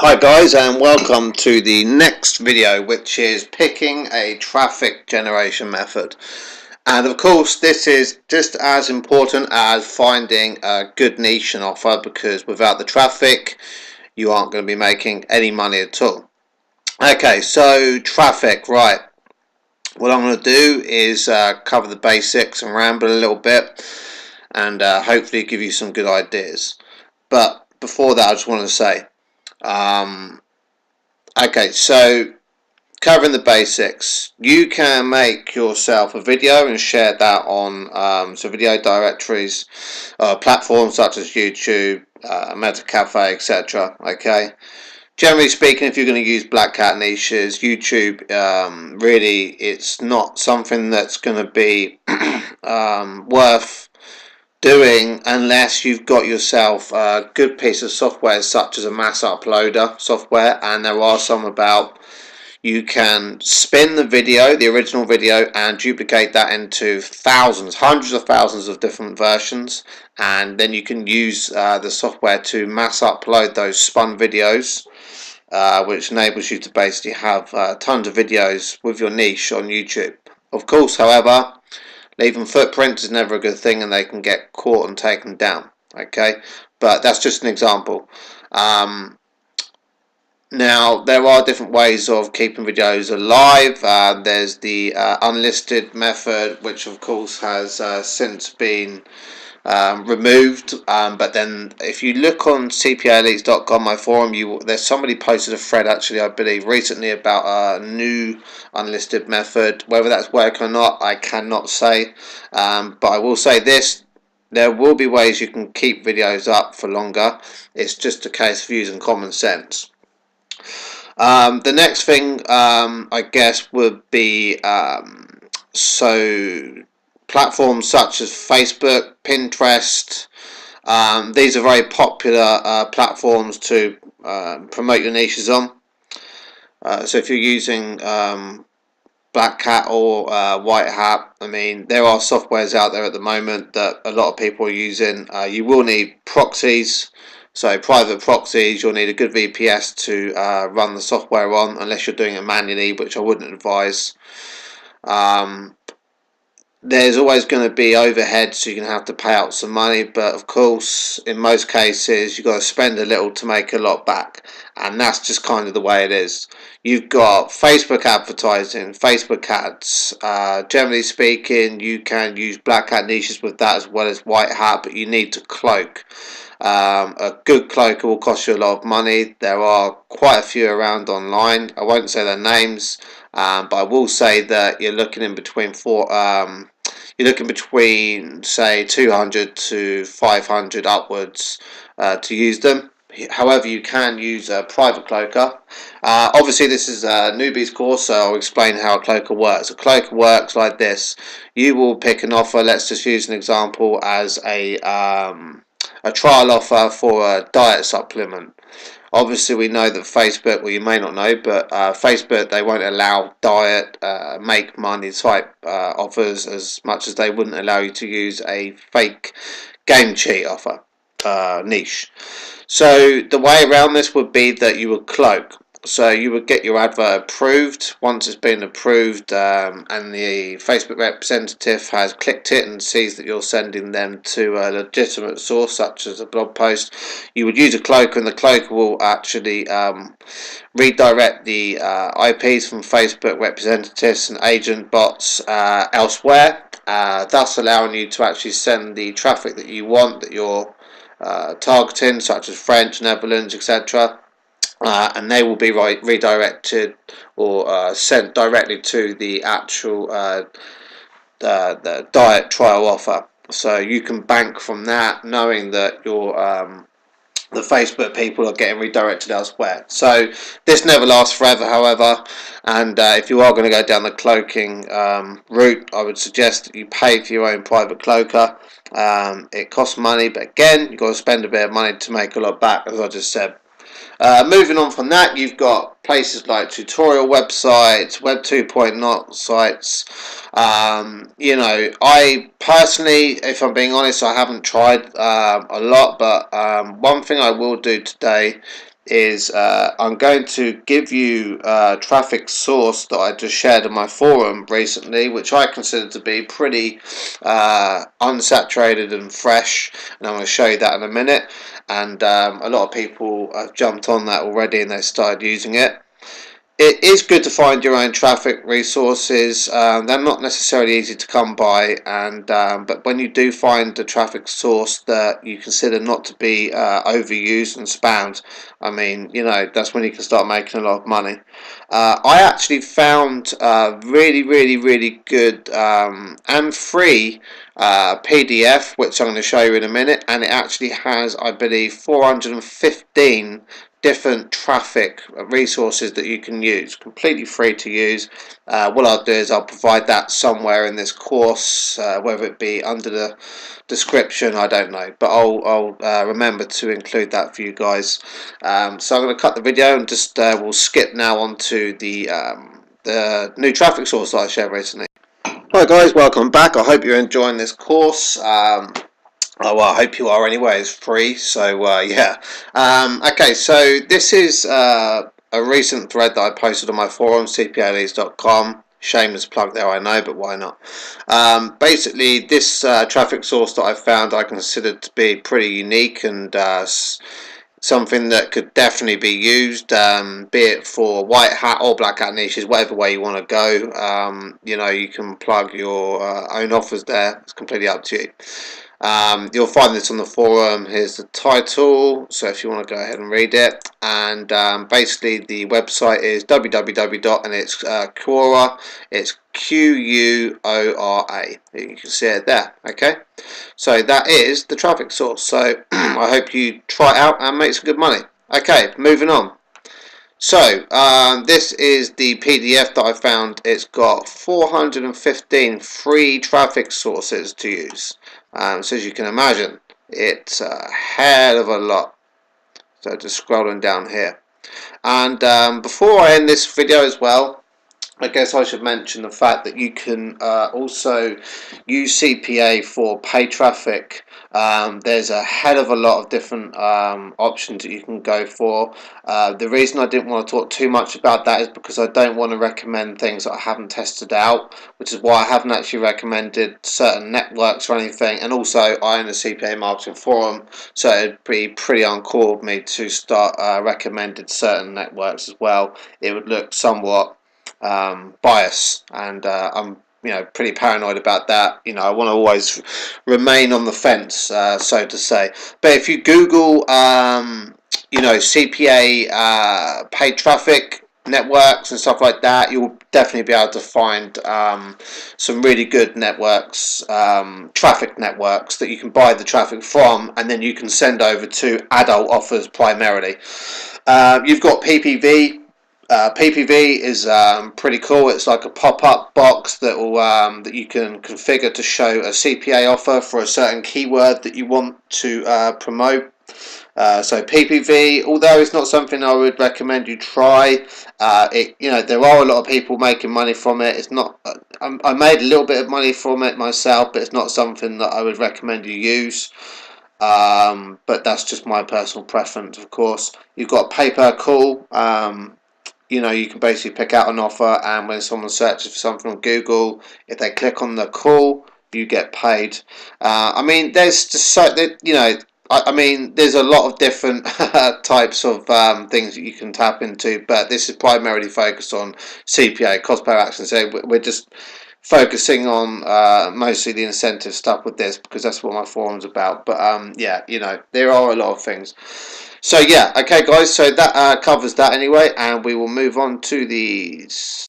Hi guys, and welcome to the next video, which is picking a traffic generation method. And of course this is just as important as finding a good niche and offer, because without the traffic you aren't going to be making any money at all. Okay, so traffic, right. What I'm going to do is cover the basics and ramble a little bit and hopefully give you some good ideas. But before that, I just want to say okay, so covering the basics, you can make yourself a video and share that on video directories, platforms such as YouTube, Meta Cafe, etc. Okay, generally speaking, if you're going to use black hat niches, YouTube really it's not something that's going to be worth doing unless you've got yourself a good piece of software such as a mass uploader software, and there are some about. You can spin the video, the original video, and duplicate that into thousands, hundreds of thousands of different versions, and then you can use the software to mass upload those spun videos, which enables you to basically have tons of videos with your niche on YouTube. Of course, however, leaving footprints is never a good thing, and they can get caught and taken down. Okay, but that's just an example. Now, there are different ways of keeping videos alive. There's the unlisted method, which of course has since been removed, but then if you look on cpaelites.com, my forum, there's somebody posted a thread actually, I believe recently, about a new unlisted method. Whether that's working or not, I cannot say, but I will say this: there will be ways you can keep videos up for longer. It's just a case of using common sense. The next thing I guess would be platforms such as Facebook, Pinterest. These are very popular platforms to promote your niches on. So if you're using black hat or white hat, I mean, there are softwares out there at the moment that a lot of people are using. You will need proxies. So private proxies, you'll need a good VPS to run the software on, unless you're doing it manually, which I wouldn't advise. There's always going to be overhead, so you're going to have to pay out some money, but of course in most cases you've got to spend a little to make a lot back, and that's just kind of the way it is. You've got Facebook advertising, Facebook ads. Generally speaking, you can use black hat niches with that as well as white hat, but you need to cloak. A good cloaker will cost you a lot of money. There are quite a few around online. I won't say their names, but I will say that you're looking in between say 200 to 500 upwards to use them. However, you can use a private cloaker. Obviously this is a newbie's course, so I'll explain how a cloaker works. A cloaker works like this: you will pick an offer. Let's just use an example as a trial offer for a diet supplement. Obviously we know that Facebook, well, you may not know, but Facebook, they won't allow diet, make money type offers as much as they wouldn't allow you to use a fake game cheat offer niche. So the way around this would be that you would cloak. So you would get your advert approved. Once it's been approved and the Facebook representative has clicked it and sees that you're sending them to a legitimate source such as a blog post, you would use a cloaker, and the cloaker will actually redirect the IPs from Facebook representatives and agent bots elsewhere, thus allowing you to actually send the traffic that you want, that you're targeting, such as French, Netherlands, etc. And they will be redirected or sent directly to the actual the diet trial offer. So you can bank from that, knowing that your the Facebook people are getting redirected elsewhere. So this never lasts forever, however, and if you are going to go down the cloaking route, I would suggest that you pay for your own private cloaker. It costs money, but again, you've got to spend a bit of money to make a lot back, as I just said. Moving on from that, you've got places like tutorial websites, Web 2.0 sites. You know, I personally, if I'm being honest, I haven't tried a lot, but one thing I will do today is I'm going to give you a traffic source that I just shared in my forum recently, which I consider to be pretty unsaturated and fresh, and I'm going to show you that in a minute. And a lot of people have jumped on that already and they started using it. It is good to find your own traffic resources. They're not necessarily easy to come by, and but when you do find a traffic source that you consider not to be overused and spammed, I mean, that's when you can start making a lot of money. I actually found really good and free PDF, which I'm going to show you in a minute, and it actually has, I believe, 415 different traffic resources that you can use, completely free to use. What I'll do is I'll provide that somewhere in this course, whether it be under the description, I don't know, but I'll remember to include that for you guys. So I'm going to cut the video and just we'll skip now onto the new traffic source that I shared recently. Hi guys, welcome back. I hope you're enjoying this course. Oh, well, I hope you are anyway. It's free, so yeah. Okay, so this is a recent thread that I posted on my forum, cpaleads.com. Shameless plug there, I know, but why not? Basically, this traffic source that I found I considered to be pretty unique and something that could definitely be used, be it for white hat or black hat niches, whatever way you want to go. You can plug your own offers there. It's completely up to you. You'll find this on the forum. Here's the title, so if you want to go ahead and read it. And basically the website is www. and it's Quora. It's Quora. You can see it there. Okay, so that is the traffic source. So I hope you try it out and make some good money. Okay, moving on. So this is the PDF that I found. It's got 415 free traffic sources to use. So as you can imagine, it's a hell of a lot. So just scrolling down here. And before I end this video as well, I guess I should mention the fact that you can also use CPA for paid traffic. There's a hell of a lot of different options that you can go for. The reason I didn't want to talk too much about that is because I don't want to recommend things that I haven't tested out, which is why I haven't actually recommended certain networks or anything. And also, I own a CPA marketing forum, so it'd be pretty uncool of me to start recommending certain networks as well. It would look somewhat bias, and I'm pretty paranoid about that. I want to always remain on the fence, so to say. But if you Google CPA paid traffic networks and stuff like that, you'll definitely be able to find some really good networks, traffic networks that you can buy the traffic from, and then you can send over to adult offers primarily. You've got PPV. PPV is pretty cool. It's like a pop-up box that will that you can configure to show a CPA offer for a certain keyword that you want to promote. So PPV, although it's not something I would recommend you try, there are a lot of people making money from it. It's not. I made a little bit of money from it myself, but it's not something that I would recommend you use. But that's just my personal preference, of course. You've got pay per call. You can basically pick out an offer, and when someone searches for something on Google, if they click on the call, you get paid. There's just so that there's a lot of different types of things that you can tap into, but this is primarily focused on CPA, cost per action. So we're just focusing on mostly the incentive stuff with this because that's what my forum's about. But there are a lot of things. So yeah, okay guys, so that covers that anyway, and we will move on to these.